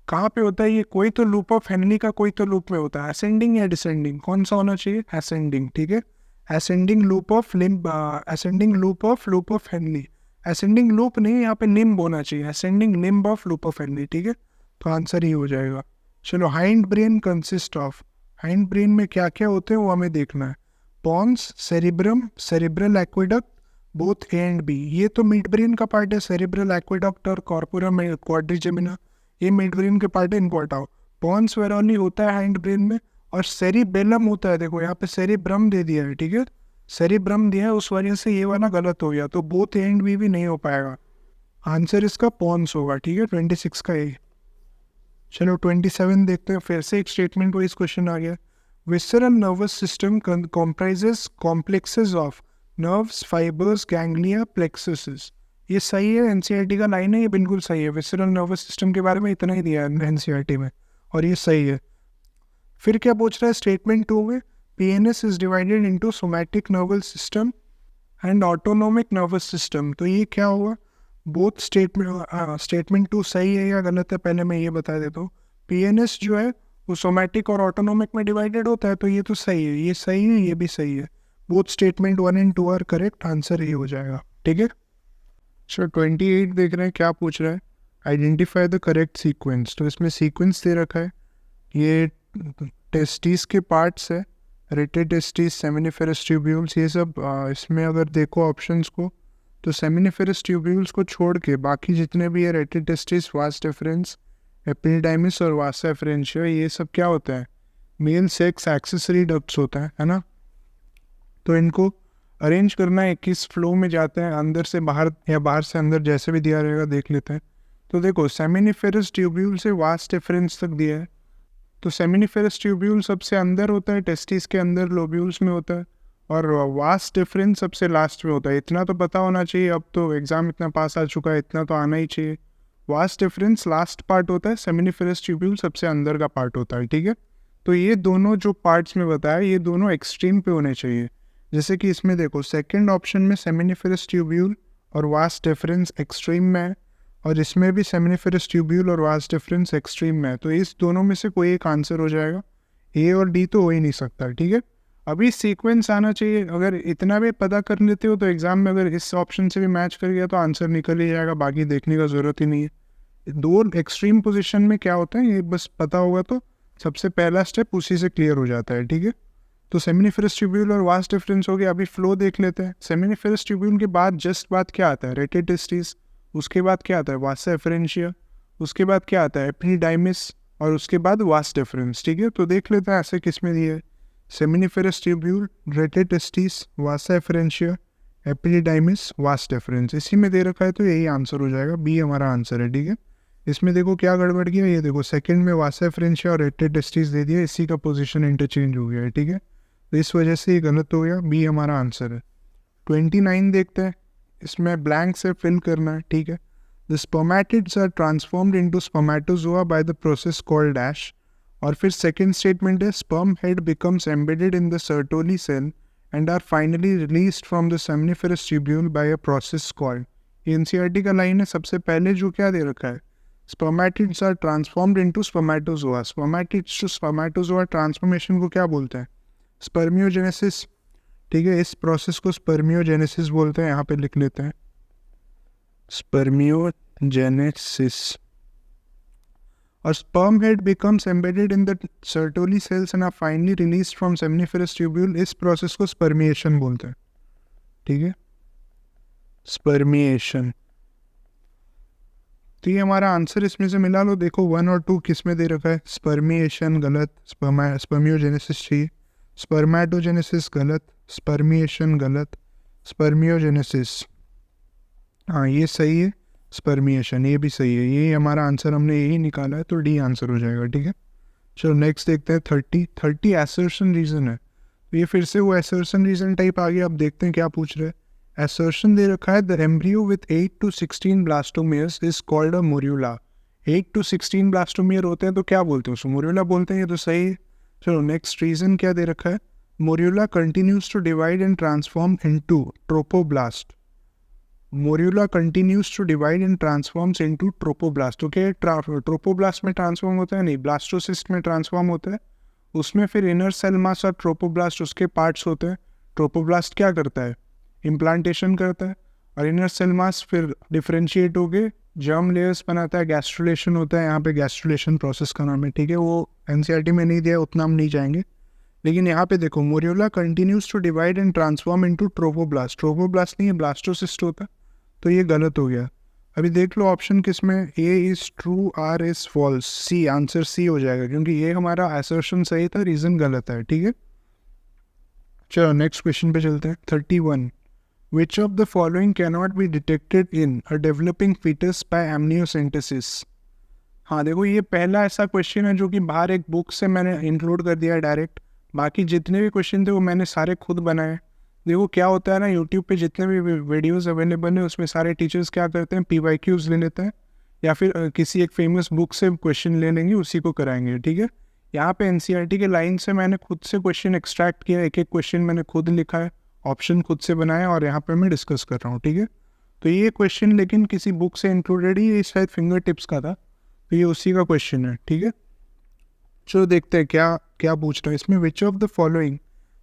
कहाँ पे होता है ये, कोई तो लूप ऑफ हेनली का कोई तो लूप में होता है, असेंडिंग या डिसेंडिंग, कौन सा होना चाहिए, असेंडिंग, ठीक है। Ascending loop of ascending loop of Henle, ascending loop नहीं, यहाँ पे निम्ब होना चाहिए, ascending limb of loop of Henle, ठीक है, तो आंसर ही हो जाएगा। चलो, hind brain consist of, hind brain में क्या क्या होते हैं वो हमें देखना है। Pons, cerebrum, cerebral aqueduct, both A and B. ये तो मिड ब्रेन का पार्ट है, सेरिब्रल एक्वेडक्ट और कॉर्पोरम क्वाड्रिजेमिना, ये मिड ब्रेन के पार्ट है, इनको हटाओ। पॉन्स वेरोली होता है हाइंड ब्रेन में, और सेरिबेलम होता है, देखो यहाँ पे सेरिब्रम दे दिया है, ठीक है, सेरिब्रम दिया है, उस वजह से ये वाला गलत हो गया, तो बोथ ए एंड बी भी नहीं हो पाएगा। आंसर इसका पॉन्स होगा, ठीक है, 26 का ए। चलो 27 देखते हैं, फिर से एक स्टेटमेंट वाइज क्वेश्चन आ गया। Visceral nervous system comprises complexes of nerves, fibres, ganglia, plexuses. ये सही है, एनसीईआरटी का लाइन है, ये बिल्कुल सही है। विसरल नर्वस सिस्टम के बारे में इतना ही दिया है एनसीईआरटी में, और ये सही है। फिर क्या पूछ रहा है स्टेटमेंट 2 में, PNS is divided into somatic nervous system and autonomic nervous system. तो ये क्या होगा, बोथ स्टेटमेंट 2 सही है या गलत है, पहले मैं ये बता देता हूँ। पीएनएस जो है वो सोमैटिक और ऑटोनोमिक में डिवाइडेड होता है, तो ये तो सही है, ये सही है, ये भी सही है। Both statement 1 and 2 are correct, answer ये हो जाएगा, ठीक है। सो 28 देख रहे हैं, क्या पूछ रहा है, आइडेंटिफाई द करेक्ट सीक्वेंस। तो इसमें सीक्वेंस दे रखा है, ये टेस्टिस के पार्ट्स है, रेटेड टेस्टिस, सेमिनिफेरस ट्यूब्यूल्स, ये सब। इसमें अगर देखो ऑप्शंस को, तो सेमिनिफेरस ट्यूब्यूल्स को छोड़ के बाकी जितने भी है, rated testis, vas deferens, epididymis और वासा एफरेंशिया, ये सब क्या होता है, मेल सेक्स एक्सेसरी डक्ट्स होता है ना। तो इनको अरेंज करना है, किस फ्लो में जाते हैं, अंदर से बाहर या बाहर से अंदर, जैसे भी दिया रहेगा देख लेते हैं। तो देखो, सेमिनिफेरस ट्यूब्यूल से वास डिफरेंस तक दिया है, तो सेमिनिफेरस ट्यूब्यूल सबसे अंदर होता है, टेस्टिस के अंदर लोब्यूल्स में होता है, और वास डिफरेंस सबसे लास्ट में होता है। इतना तो पता होना चाहिए, अब तो एग्जाम इतना पास आ चुका है, इतना तो आना ही चाहिए। वास डिफरेंस लास्ट पार्ट होता है, सेमिनिफेरस ट्यूब्यूल सबसे अंदर का पार्ट होता है, ठीक है। तो ये दोनों जो पार्ट्स में बताया, ये दोनों एक्सट्रीम पे होने चाहिए। जैसे कि इसमें देखो, सेकेंड ऑप्शन में सेमिनिफेरस ट्यूब्यूल और वास डिफरेंस एक्सट्रीम में है, और इसमें भी सेमिनिफेरस ट्यूब्यूल और वास डिफरेंस एक्सट्रीम में है, तो इस दोनों में से कोई एक आंसर हो जाएगा। ए और डी तो हो ही नहीं सकता, ठीक है। अभी सीक्वेंस आना चाहिए, अगर इतना भी पता कर लेते हो तो एग्जाम में अगर इस ऑप्शन से भी मैच कर गया तो आंसर निकल ही जाएगा, बाकी देखने का ज़रूरत ही नहीं है। दो एक्सट्रीम पोजिशन में क्या होता है, ये बस पता होगा तो सबसे पहला स्टेप उसी से क्लियर हो जाता है, ठीक है। तो सेमिनिफेरस ट्यूब्यूल और वास डिफरेंस हो गया। अभी फ्लो देख लेते हैं। सेमिनिफेरस ट्यूब्यूल के बाद जस्ट बाद क्या आता है, रेटेड टेस्टिस, उसके बाद क्या आता है, वासा एफरेंशिया, उसके बाद क्या आता है, एपिडाइमिस, और उसके बाद वास डिफरेंस, ठीक है। तो देख लेते हैं ऐसे किस में दिया है, सेमिनिफेरस ट्यूब्यूल, रेटेड टेस्टिस, वासा एफरेंशिया, एपिडाइमिस, वास डिफरेंस, इसी में दे रखा है, तो यही आंसर हो जाएगा, बी हमारा आंसर है, ठीक है। इसमें देखो क्या गड़बड़ गया, ये देखो सेकंड में वासा एफरेंशिया और रेटेड टेस्टिस दे दिया, इसी का पोजीशन इंटरचेंज हो गया है, ठीक है। तो इस वजह से ये गलत हो गया, बी हमारा आंसर है। 29 देखते हैं, इसमें ब्लैंक से फिल करना है, ठीक है। The spermatids are transformed into spermatozoa by the process called dash. और फिर सेकंड स्टेटमेंट है, sperm head becomes embedded in the Sertoli cell and are finally released from the seminiferous tubule by a process called. NCERT का line है, सबसे पहले जो क्या दे रखा है, spermatids are transformed into spermatozoa. Spermatids to spermatozoa transformation को क्या बोलते हैं, स्पर्मियोजेनेसिस, ठीक है। इस प्रोसेस को स्पर्मियोजेनेसिस बोलते हैं, यहाँ पे लिख लेते हैं स्पर्मियोजेनेसिस। और sperm head becomes embedded in the Sertoli cells and are finally released from seminiferous tubule, इस प्रोसेस को स्पर्मिएशन बोलते हैं, ठीक है, स्पर्मिएशन। तो ये हमारा आंसर इसमें से मिला लो, देखो 1 और 2 किस में दे रखा है, स्पर्मिएशन गलत, स्पर्मियोजेनेसिस चाहिए, स्पर्मेटोजेनेसिस गलत, स्पर्मिएशन गलत, स्पर्मियोजेनेसिस हाँ ये सही है, स्पर्मिएशन ये भी सही है, ये हमारा आंसर हमने यही निकाला है, तो डी आंसर हो जाएगा, ठीक है। चलो नेक्स्ट देखते हैं 30 एसर्शन रीजन है। तो ये फिर से वो एसर्शन रीजन टाइप आ गया। अब देखते हैं क्या पूछ रहे हैं। एसर्शन दे रखा है, the embryo with 8 to 16 blastomeres is called a morula. 8 to 16 blastomere होते हैं तो क्या बोलते हैं, उसको मोर्यूला बोलते हैं, ये तो सही है। चलो नेक्स्ट रीजन क्या दे रखा है, morula continues to divide and transform into trophoblast. Morula continues to divide and transforms into trophoblast. तो क्या ट्रोपोब्लास्ट में ट्रांसफॉर्म होता है, नहीं, ब्लास्टोसिस्ट में ट्रांसफॉर्म होता है, उसमें फिर इनर सेल मास और ट्रोपोब्लास्ट उसके पार्ट्स होते हैं। ट्रोपोब्लास्ट क्या करता है, इम्प्लांटेशन करता है, और इनर सेल मास फिर डिफ्रेंशिएट होके जर्म लेयर्स बनाता है, गैस्ट्रुलेशन होता है, यहाँ पे गैस्ट्रुलेशन प्रोसेस का नाम है, ठीक है। वो एनसीईआरटी में नहीं दिया, उतना हम नहीं जाएंगे। लेकिन यहाँ पे देखो, morula continues to divide and transform into trophoblast. Trophoblast नहीं, है ब्लास्टोसिस्ट होता है, तो ये गलत हो गया। अभी देख लो ऑप्शन किसमें, A is true, R is false, C, answer C हो जाएगा, क्योंकि ये हमारा असर्शन सही था, रीजन गलत है, ठीक है। चलो नेक्स्ट क्वेश्चन पे चलते हैं। 31, which of the following can not be detected in a developing foetus by amniocentesis. हाँ देखो, ये पहला ऐसा क्वेश्चन है जो कि बाहर एक बुक से मैंने इंक्लूड कर दिया डायरेक्ट। बाकी जितने भी क्वेश्चन थे वो मैंने सारे खुद बनाए। देखो क्या होता है ना, यूट्यूब पे जितने भी वीडियोस अवेलेबल है उसमें सारे टीचर्स क्या करते हैं, PYQs ले लेते हैं, या फिर किसी एक फेमस बुक से क्वेश्चन ले लेंगे, उसी को कराएंगे, ठीक है। यहाँ पे एनसीईआरटी के लाइन से मैंने खुद से क्वेश्चन एक्सट्रैक्ट किया, एक एक क्वेश्चन मैंने खुद लिखा है, ऑप्शन खुद से बनाया, और यहाँ पे मैं डिस्कस कर रहा हूँ, ठीक है। तो ये क्वेश्चन लेकिन किसी बुक से इंक्लूडेड ही, ये शायद फिंगर टिप्स का था, तो ये उसी का क्वेश्चन है, ठीक है। चलो देखते हैं क्या क्या पूछ रहा है इसमें। Which of the following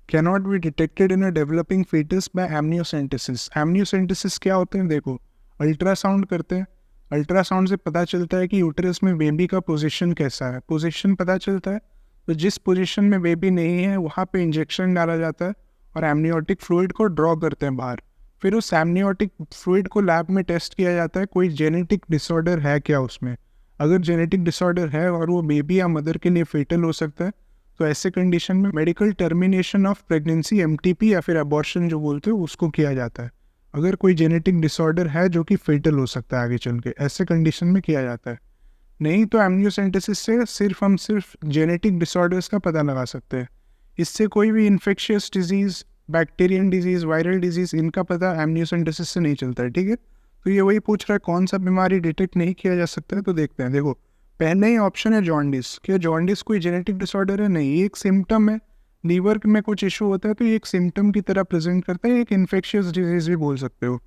cannot be detected in a developing foetus by amniocentesis. Amniocentesis क्या होते हैं, देखो अल्ट्रासाउंड करते हैं, अल्ट्रासाउंड से पता चलता है कि यूटरस में बेबी का पोजीशन कैसा है, पोजीशन पता चलता है, तो जिस पोजीशन में बेबी नहीं है वहाँ पे इंजेक्शन डाला जाता है और एमनियोटिक फ्लूइड को ड्रॉ करते हैं बाहर। फिर उस एमनियोटिक फ्लूइड को लैब में टेस्ट किया जाता है, कोई जेनेटिक डिसऑर्डर है क्या उसमें। अगर जेनेटिक डिसऑर्डर है और वो बेबी या मदर के लिए फेटल हो सकता है, तो ऐसे कंडीशन में medical termination of pregnancy, MTP या फिर अबॉर्शन जो बोलते हैं उसको किया जाता है। अगर कोई जेनेटिक डिसऑर्डर है जो कि फेटल हो सकता है आगे चल के, ऐसे कंडीशन में किया जाता है। नहीं तो एमनियोसेंटेसिस से सिर्फ जेनेटिक डिसऑर्डर्स का पता लगा सकते हैं। इससे कोई भी infectious disease, Bactrian disease, viral disease, इनका पता एमनियोसेंटेसिस से नहीं चलता है, ठीक है। तो ये वही पूछ रहा है कौन सा बीमारी डिटेक्ट नहीं किया जा सकता है, तो देखते हैं। देखो पहले ही ऑप्शन है जॉन्डिस। क्या जॉन्डिस कोई जेनेटिक डिसऑर्डर है? नहीं, ये एक सिम्टम है। लीवर में कुछ इशू होता है तो ये एक सिम्टम की तरह प्रेजेंट करता है, एक इन्फेक्शियस डिजीज भी बोल सकते हो,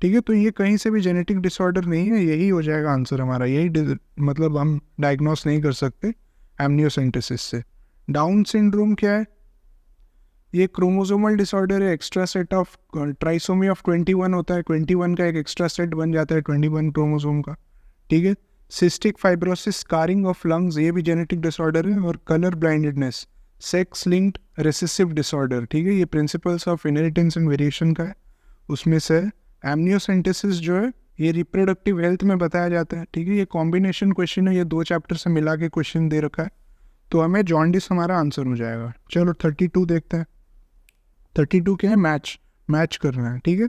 ठीक है। तो ये कहीं से भी जेनेटिक डिसऑर्डर नहीं है, यही हो जाएगा आंसर हमारा, यही मतलब हम डायग्नोस नहीं कर सकते एमनियोसेंटेसिस से। डाउन सिंड्रोम क्या है? ये क्रोमोसोमल डिसऑर्डर है, extra set of trisomy of 21 होता है, 21 का एक एक्स्ट्रा सेट बन जाता है 21 क्रोमोसोम का, ठीक है। Cystic fibrosis, scarring of lungs, ये भी जेनेटिक डिसऑर्डर है। और colour blindedness, sex linked recessive disorder, ठीक है, ये principles of inheritance and variation का है, उसमें से। एमनियोसेंटेसिस जो है ये रिप्रोडक्टिव हेल्थ में बताया जाता है, ठीक है। ये कॉम्बिनेशन क्वेश्चन है, ये 2 चैप्टर से मिला के क्वेश्चन दे रखा है, तो हमें जॉन्डिस हमारा आंसर हो जाएगा। चलो 32 देखते हैं। 32 क्या है? मैच करना है, ठीक है।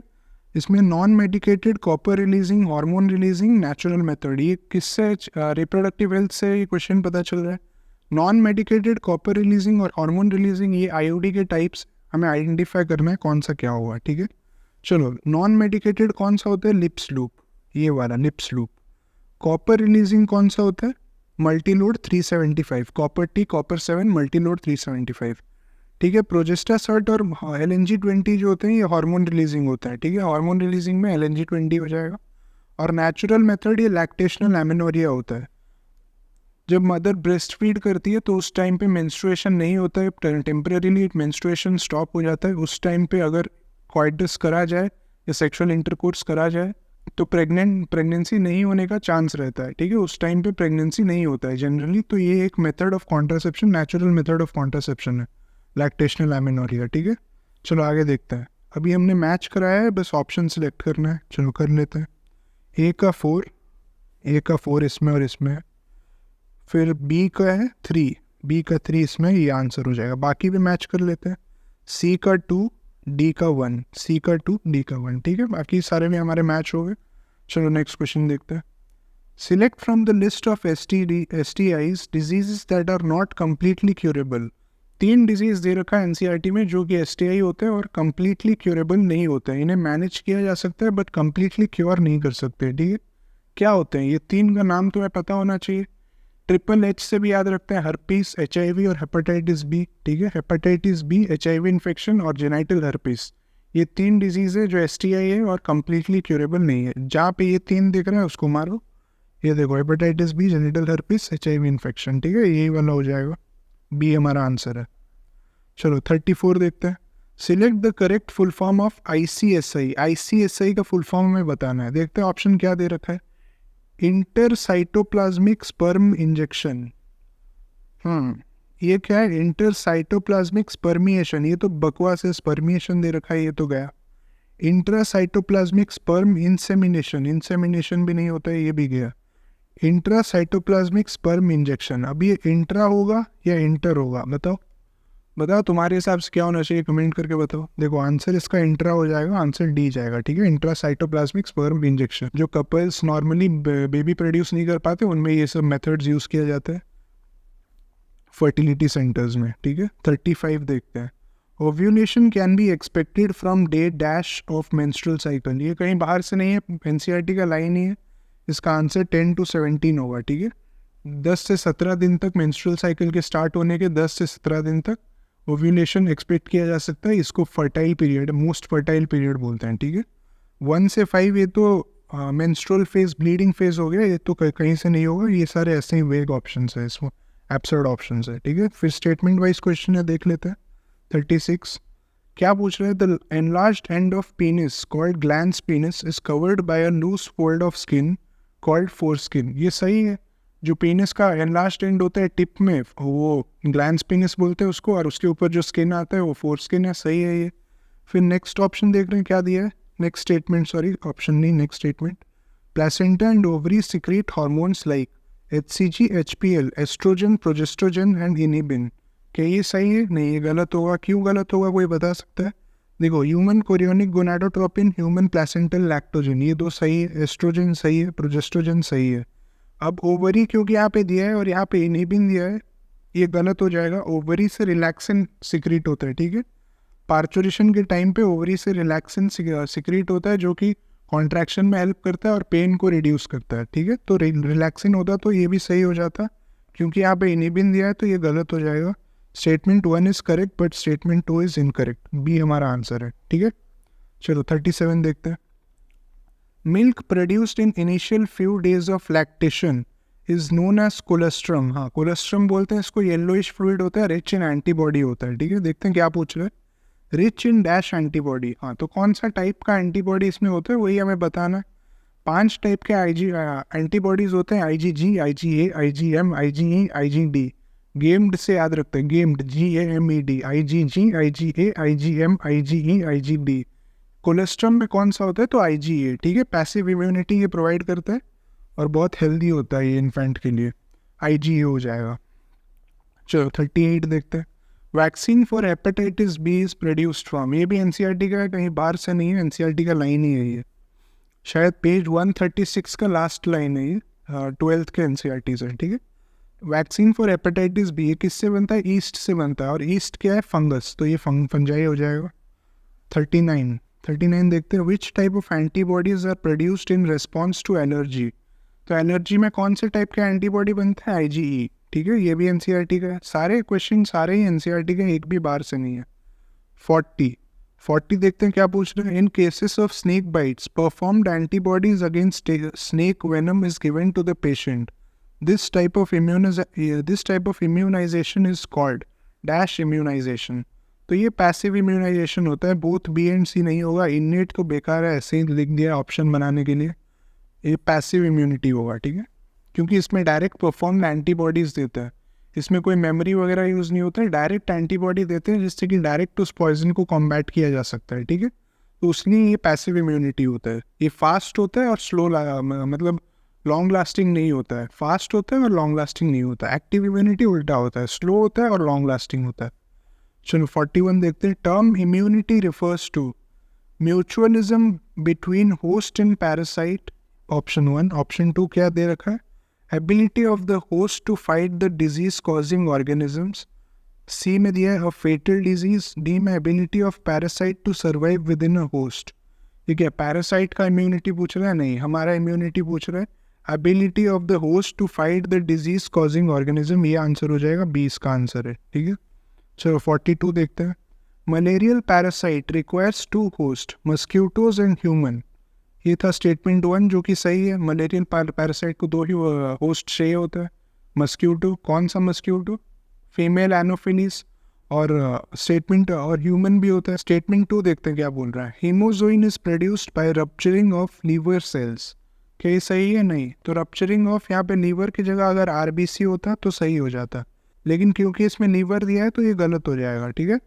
इसमें non medicated copper releasing, hormone releasing, natural method, ये किससे, रिप्रोडक्टिव हेल्थ से ये क्वेश्चन पता चल रहा है। नॉन मेडिकेटेड कॉपर रिलीजिंग और हार्मोन रिलीजिंग, ये IUD के टाइप्स हमें आइडेंटिफाई करना है कौन सा क्या हुआ, ठीक है। चलो नॉन मेडिकेटेड कौन सा होता है? लिप्स लूप, ये वाला लिप्स लूप। कॉपर रिलीजिंग कौन सा होता है? Multiload 375, copper T, copper 7, Multiload 375, ठीक है। प्रोजेस्टासर्ट और LNG-20 जो होते हैं ये हार्मोन रिलीजिंग होता है, ठीक है। हार्मोन रिलीजिंग में LNG-20 हो जाएगा। और नेचुरल मेथड ये लैक्टेशनल एमेनोरिया होता है। जब मदर ब्रेस्ट फीड करती है तो उस टाइम पे मेंस्ट्रुएशन नहीं होता है, टेम्परेरीली मेंस्ट्रुएशन स्टॉप हो जाता है। उस टाइम पे अगर कॉइटस करा जाए या सेक्सुअल इंटरकोर्स करा जाए तो प्रेगनेंसी नहीं होने का चांस रहता है, ठीक है। उस टाइम पे प्रेगनेंसी नहीं होता है जनरली। तो ये एक method of contraception, natural method of contraception है, लैक्टेशनल एमेनोरिया, ठीक है। चलो आगे देखते हैं। अभी हमने मैच कराया है, बस ऑप्शन सेलेक्ट करना है, चलो कर लेते हैं। ए का 4 इसमें और इसमें, फिर बी का है 3, बी का 3 इसमें, ये आंसर हो जाएगा। बाकी भी मैच कर लेते हैं। सी का 2, डी का 1, सी का 2, डी का 1, ठीक है। बाकी सारे भी हमारे मैच हो गए। चलो नेक्स्ट क्वेश्चन देखते हैं। Select from the list of STIs diseases that are not completely curable. 3 disease दे रखा है NCERT में जो कि STI होते हैं और कम्प्लीटली क्यूरेबल नहीं होते हैं। इन्हें मैनेज किया जा सकता है बट कम्प्लीटली क्योर नहीं कर सकते, ठीक है। क्या होते हैं ये 3 का नाम तुम्हें पता होना चाहिए। HHH से भी याद रखते हैं, हर्पीस, HIV और हेपेटाइटिस B, ठीक है। हेपेटाइटिस B, HIV इन्फेक्शन और जेनाइटल हर्पीस, ये 3 डिजीज़ है जो STI है और कम्प्लीटली क्यूरेबल नहीं है। जहाँ पे ये 3 दिख रहा है उसको मारो, ये देखो hepatitis B, genital herpes, HIV infection, ठीक है, यही वाला हो जाएगा, बी हमारा आंसर है। चलो 34 देखते हैं। Select the correct full form of ICSI। ICSI का फुल फॉर्म हमें बताना है। देखते हैं ऑप्शन क्या दे रखा है। इंटरसाइटोप्लाज्मिक स्पर्म इंजेक्शन। ये क्या है? इंटरसाइटोप्लाज्मिक स्पर्मिएशन, ये तो बकवास है, स्पर्मिएशन दे रखा है, ये तो गया। इंट्रासाइटोप्लाज्मिक स्पर्म इंसेमिनेशन, इंसेमिनेशन भी नहीं होता है, ये भी गया। इंट्रासाइटोप्लाज्मिक स्पर्म इंजेक्शन, अब ये इंट्रा होगा या इंटर होगा? बताओ बताओ, तुम्हारे हिसाब से क्या होना चाहिए, कमेंट करके बताओ। देखो आंसर इसका इंट्रा हो जाएगा, आंसर डी जाएगा, ठीक है। इंट्रासाइटोप्लाज्मिक स्पर्म इंजेक्शन, जो कपल्स नॉर्मली बेबी प्रोड्यूस नहीं कर पाते, उनमें ये सब मेथड्स यूज किया जाता है फर्टिलिटी सेंटर्स में, ठीक है। 35 देखते हैं। Ovulation can be expected from day dash of menstrual cycle, ये कहीं बाहर से नहीं है, एनसीईआरटी का लाइन ही है। इसका आंसर 10 to 17 होगा, ठीक है। 10 से 17 दिन तक, मेंस्ट्रुअल साइकिल के स्टार्ट होने के 10 से 17 दिन तक ओव्यूलेशन एक्सपेक्ट किया जा सकता है। इसको fertile period, most fertile period बोलते हैं, ठीक है। 1 से 5 ये तो मेंस्ट्रुअल फेज, ब्लीडिंग फेज हो गया, ये तो कहीं से नहीं होगा, ये सारे ऐसे ही वेग ऑप्शन है, इसमें एब्सर्ड ऑप्शन है, ठीक है। फिर स्टेटमेंट वाइज क्वेश्चन है, देख लेते हैं। 36 क्या पूछ रहे हैं? The enlarged end of penis called glans penis is covered by a loose fold of skin called foreskin, ये सही है। जो पेनिस का एनलार्ज्ड एंड होता है टिप में, वो ग्लैंस पेनिस बोलते हैं उसको, और उसके ऊपर जो स्किन आता है वो फोरस्किन है, सही है ये। फिर नेक्स्ट ऑप्शन देख रहे हैं क्या दिया है, नेक्स्ट स्टेटमेंट, सॉरी ऑप्शन नहीं, next statement. Placenta and ovary secrete hormones like HCG, HPL, oestrogen, progestogen and inhibin, क्या ये सही है? नहीं, ये गलत होगा। क्यों गलत होगा, कोई बता सकता है? देखो, human chorionic gonadotropin, human placental lactogen, ये दो सही है, एस्ट्रोजन सही है, प्रोजेस्ट्रोजन सही है। अब ओवरी क्योंकि यहाँ पे दिया है और यहाँ पे इनिबिन दिया है, ये गलत हो जाएगा। ओवरी से रिलैक्सिन सिक्रीट होता है, ठीक है। पार्चुरेशन के टाइम पे ओवरी से रिलैक्सिन सिक्रीट होता है, जो कि कॉन्ट्रैक्शन में हेल्प करता है और पेन को रिड्यूस करता है, ठीक है। तो रिलैक्सिन होता तो ये भी सही हो जाता, क्योंकि यहाँ पे इनिबिन दिया है तो ये गलत हो जाएगा। Statement 1 is correct but statement 2 is incorrect, B हमारा आंसर है, ठीक है। चलो 37 देखते हैं। Milk produced in initial few days of lactation is known as colostrum, हाँ कोलेस्ट्रम बोलते हैं इसको। येलोइश फ्लूइड होता है, रिच इन एंटीबॉडी होता है, ठीक है। देखते हैं क्या पूछ रहे हैं, रिच इन डैश एंटीबॉडी, हाँ तो कौन सा टाइप का एंटीबॉडी इसमें होता है वही हमें बताना है। 5 टाइप के एंटीबॉडीज होते हैं, IgG, IgA, IgM, IgE, IgD। Gamed से याद रखते हैं, gamed, GAMED, IgG, IgA, IgM, IgE, IgD। Colostrum में कौन सा होता है? तो IgA, ठीक है। पैसिव इम्यूनिटी ये प्रोवाइड करता है और बहुत हेल्दी होता है ये इन्फेंट के लिए, IgA हो जाएगा। चलो 38 देखते हैं। Vaccine for hepatitis B is produced from, ये भी एनसीईआरटी का है, कहीं बाहर से नहीं है, एनसीईआरटी का लाइन ही है ये। शायद पेज 136 का लास्ट लाइन है ये, 12th के एनसीईआरटी से, ठीक है। वैक्सीन फॉर हेपेटाइटिस बी, ये किससे बनता है? ईस्ट से बनता है, और ईस्ट क्या है? फंगस, तो ये फंजाई हो जाएगा। 39 देखते हैं। Which type of antibodies are produced in response to allergy, तो एलर्जी में कौन से टाइप का एंटीबॉडी बनता है? IgE, ठीक है। ये भी एनसीईआरटी का है, सारे क्वेश्चन सारे ही एनसीईआरटी के, एक भी बाहर से नहीं है। 40 देखते हैं क्या पूछ रहे हैं। In cases of snake bites performed antibodies against snake venom is given to the patient, this type of immunisation is called dash immunisation, तो ये पैसिव इम्यूनाइजेशन होता है। बोथ बी एंड सी नहीं होगा, इननेट तो बेकार है, ऐसे ही लिख दिया ऑप्शन बनाने के लिए, ये पैसिव इम्यूनिटी होगा, ठीक है। क्योंकि इसमें डायरेक्ट परफॉर्म एंटीबॉडीज़ देता है, इसमें कोई मेमोरी वगैरह यूज़ नहीं होता है, डायरेक्ट एंटीबॉडी देते हैं जिससे कि डायरेक्ट उस पॉइजन को कॉम्बैट किया जा सकता है, ठीक है। तो उसलिए ये पैसिव इम्यूनिटी होता है। ये फास्ट होता है और स्लो, मतलब लॉन्ग लास्टिंग नहीं होता है। फास्ट होता है और लॉन्ग लास्टिंग नहीं होता है। एक्टिव इम्यूनिटी उल्टा होता है, स्लो होता है और लॉन्ग लास्टिंग होता है। चलो 41 देखते हैं। Term immunity refers to mutualism between host and parasite, option 1। Option 2 क्या दे रखा है? Ability of the host to fight the disease causing organisms, C में दिया है अ फेटल डिजीज, डी में ability of parasite to survive within a host. ठीक है, पैरासाइट का इम्यूनिटी पूछ रहा है, नहीं हमारा इम्यूनिटी पूछ रहा है ability of the host to fight the disease causing organism, ये आंसर हो जाएगा, 20 का आंसर है, ठीक है। चलो 42 देखते हैं। Malarial parasite requires 2 host, mosquitoes and human, ये था स्टेटमेंट 1 जो कि सही है। मलेरियल पैरासाइट को 2 ही होस्ट चाहिए होता है। मस्क्यूटो, कौन सा मस्क्यूटो? फीमेल एनोफिलीज, और स्टेटमेंट और ह्यूमन भी होता है। स्टेटमेंट 2 देखते हैं क्या बोल रहा है। Haemozoin is produced by rupturing of liver cells, क्या ये सही है? नहीं। तो रप्चरिंग ऑफ यहाँ पे लीवर की जगह अगर आरबीसी होता तो सही हो जाता, लेकिन क्योंकि इसमें लीवर दिया है तो ये गलत हो जाएगा। ठीक है,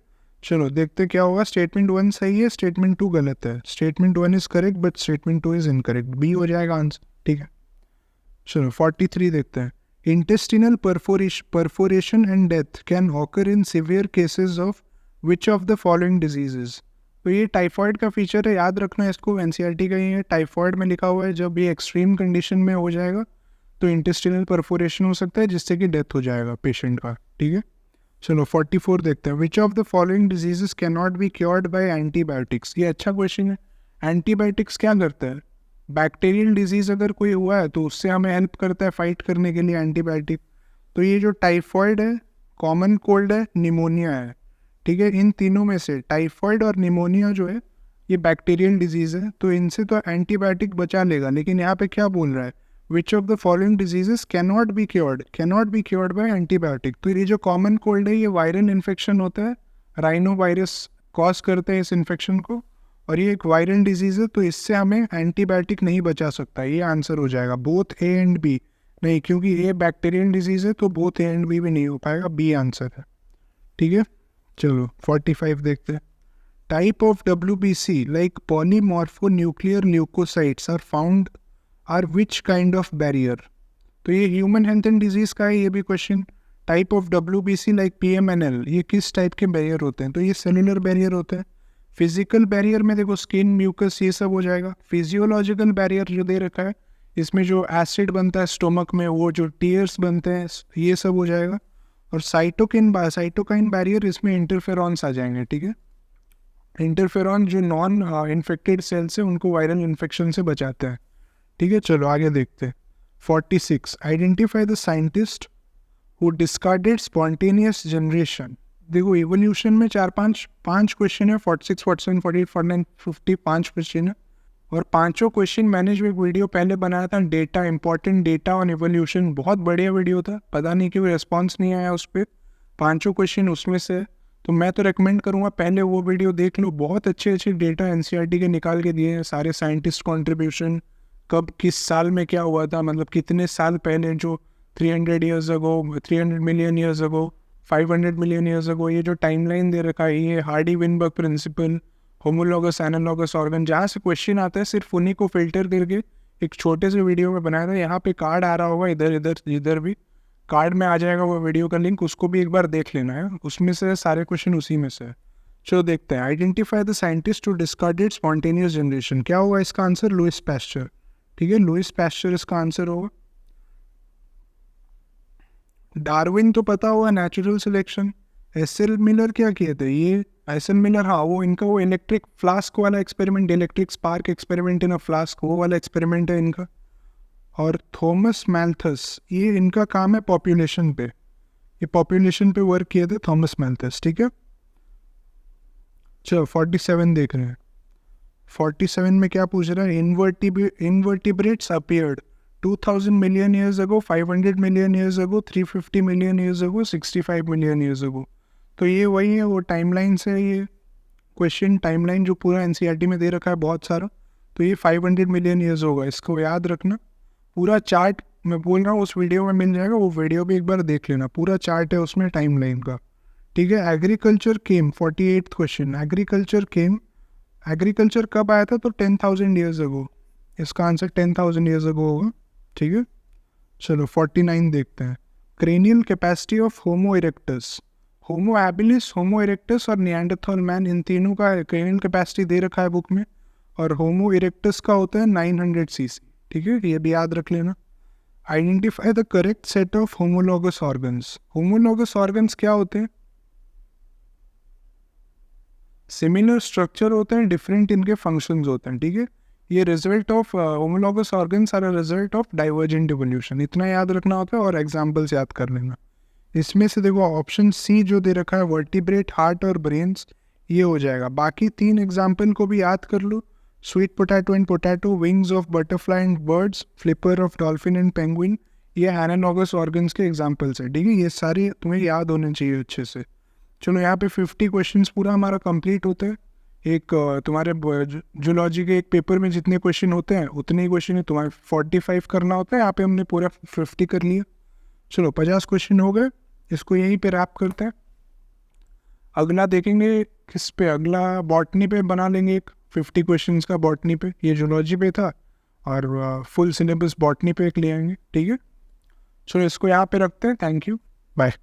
चलो देखते क्या होगा। स्टेटमेंट 1 सही है, स्टेटमेंट 2 गलत है। Statement 1 is correct but statement 2 is incorrect, B हो जाएगा आंसर। ठीक है, चलो 43 देखते हैं। Intestinal perforation and death can occur in severe cases of which of the following diseases. तो ये टाइफॉइड का फीचर है, याद रखना इसको, एनसीईआरटी का ही है। टाइफॉइड में लिखा हुआ है जब ये एक्सट्रीम कंडीशन में हो जाएगा तो इंटेस्टिनल परफोरेशन हो सकता है जिससे कि डेथ हो जाएगा पेशेंट का। ठीक है, चलो 44 देखते हैं। विच of the following diseases can not be cured by antibiotics. ये अच्छा क्वेश्चन है। एंटीबायोटिक्स क्या करता है? बैक्टीरियल डिजीज अगर कोई हुआ है तो उससे हमें हेल्प करता है फाइट करने के लिए एंटीबायोटिक। तो ये जो टाइफॉइड है, कॉमन कोल्ड है, निमोनिया है। ठीक है, इन तीनों में से टाइफॉइड और निमोनिया जो है ये बैक्टीरियल डिजीज है, तो इनसे तो एंटीबायोटिक बचा लेगा। लेकिन यहाँ पे क्या बोल रहा है? विच of the following diseases can not be cured by antibiotic. तो ये जो कॉमन कोल्ड है ये वायरल इन्फेक्शन होता है, राइनो वायरस कॉज करते हैं इस इन्फेक्शन को, और ये एक वायरल डिजीज है तो इससे हमें एंटीबायोटिक नहीं बचा सकता। ये आंसर हो जाएगा बोथ ए एंड बी। नहीं, क्योंकि ये बैक्टीरियल डिजीज है तो बोथ ए एंड बी भी नहीं हो पाएगा, बी आंसर है। ठीक है, चलो 45 देखते हैं। Type of WBC like polymorphonuclear leukocytes are found are which kind of barrier. तो ये ह्यूमन हेल्थ एंड डिजीज का है ये भी question. Type of WBC like PMNL ये किस टाइप के बैरियर होते हैं? तो ये सेलुलर बैरियर होते हैं। फिजिकल बैरियर में देखो स्किन, म्यूकस, ये सब हो जाएगा। फिजियोलॉजिकल बैरियर जो दे रखा है इसमें जो एसिड बनता है स्टोमक में, वो जो टीयर्स बनते हैं, ये सब हो जाएगा। और साइटोकाइन बैरियर, इसमें इंटरफेरॉन्स आ जाएंगे। ठीक है, इंटरफेरॉन जो नॉन इन्फेक्टेड सेल्स है उनको वायरल इन्फेक्शन से बचाते हैं। ठीक है, चलो आगे देखते हैं। 46 identify the scientist who discarded spontaneous generation. देखो इवोल्यूशन में पांच क्वेश्चन है, 46, 47, 48, 49, 50, 5 क्वेश्चन है। और पांचों क्वेश्चन मैंने जो एक वीडियो पहले बनाया था, data important data on evolution, बहुत बढ़िया वीडियो था, पता नहीं क्यों रिस्पॉन्स नहीं आया उस पर। पांचों क्वेश्चन उसमें से, तो मैं तो रेकमेंड करूँगा पहले वो वीडियो देख लो। बहुत अच्छे अच्छे डेटा एनसीईआरटी के निकाल के दिए हैं, सारे साइंटिस्ट कॉन्ट्रीब्यूशन, कब किस साल में क्या हुआ था, मतलब कितने साल पहले, जो 300 years ago, 300 million years ago, 500 million years ago, ये जो टाइमलाइन दे रखा है, ये Hardy Weinberg principal, homologous analogous organ, जहाँ से क्वेश्चन आता है सिर्फ उन्हीं को फिल्टर करके एक छोटे से वीडियो में बनाया था। यहाँ पे कार्ड आ रहा होगा, इधर भी कार्ड में आ जाएगा वो वीडियो का लिंक, उसको भी एक बार देख लेना है, उसमें से सारे क्वेश्चन उसी में से है। चलो देखते हैं। Identify the scientist to discarded spontaneous generation. क्या होगा इसका आंसर? Louis Pasteur. ठीक है, लुइस पैस्चर इसका आंसर होगा। डार्विन तो पता होगा, नेचुरल सिलेक्शन। एसएल मिलर क्या किए थे? ये एसएल मिलर, हाँ, वो इनका वो इलेक्ट्रिक फ्लास्क वाला experiment, electric spark experiment in a flask, वो वाला एक्सपेरिमेंट है इनका। और थॉमस मैल्थस, ये इनका काम है पॉपुलेशन पे, ये पॉपुलेशन पे वर्क किए थे थॉमस मैल्थस। ठीक है, चलो 47 देख रहे हैं। 47 में क्या पूछ रहा है? Invertebrates appeared 2000 million years ago, 500 million years ago, 350 million years ago, 65 million years ago. तो ये वही है, वो टाइमलाइन से ये क्वेश्चन, टाइमलाइन जो पूरा एनसीईआरटी में दे रखा है बहुत सारा, तो ये 500 मिलियन ईयर्स होगा, इसको याद रखना। पूरा चार्ट मैं बोल रहा हूँ उस वीडियो में मिल जाएगा, वो वीडियो भी एक बार देख लेना, पूरा चार्ट है उसमें टाइमलाइन का। ठीक है, एग्रीकल्चर केम, 48th क्वेश्चन। एग्रीकल्चर कब आया था? तो 10,000 ईयर्स अगो, इसका आंसर 10,000 ईयर्स अगो होगा। ठीक है, चलो 49 देखते हैं। Cranial capacity of homo erectus, Homo habilis, homo erectus और निएंडरथॉल मैन, इन तीनों का क्रेनियल कैपेसिटी दे रखा है बुक में, और होमो इरेक्टस का होता है 900 cc। ठीक है, ये भी याद रख लेना। Identify the correct set of homologous organs. Homologous organs क्या होते हैं? सिमिलर स्ट्रक्चर होते हैं, डिफरेंट इनके फंक्शंस होते हैं। ठीक है, ये result of homologous organs are a result of divergent evolution, इतना याद रखना होता है, और एग्जांपल्स याद कर लेना। इसमें से देखो ऑप्शन सी जो दे रखा है, वर्टिब्रेट, हार्ट और ब्रेन्स, ये हो जाएगा। बाकी 3 एग्जाम्पल को भी याद कर लो। Sweet potato and potato, wings of butterfly and birds, flipper of dolphin and penguin, ये एनालॉगस ऑर्गन्स के एग्जाम्पल्स है। ठीक है, ये सारे तुम्हें याद होने चाहिए अच्छे से। चलो यहाँ पे 50 क्वेश्चंस पूरा हमारा कंप्लीट होता है। एक तुम्हारे जूलॉजी के एक पेपर में जितने क्वेश्चन होते हैं उतने ही क्वेश्चन है, तुम्हारे 45 करना होता है, यहाँ पे हमने पूरा 50 कर लिया। चलो 50 क्वेश्चन हो गए, इसको यहीं पे रैप करते हैं। अगला देखेंगे किस पे, अगला बॉटनी पे बना लेंगे एक 50 क्वेश्चंस का बॉटनी पे। ये जूलॉजी पे था और फुल सिलेबस बॉटनी पे एक ले आएंगे, ठीक है। चलो इसको यहाँ पे रखते हैं। Thank you, bye.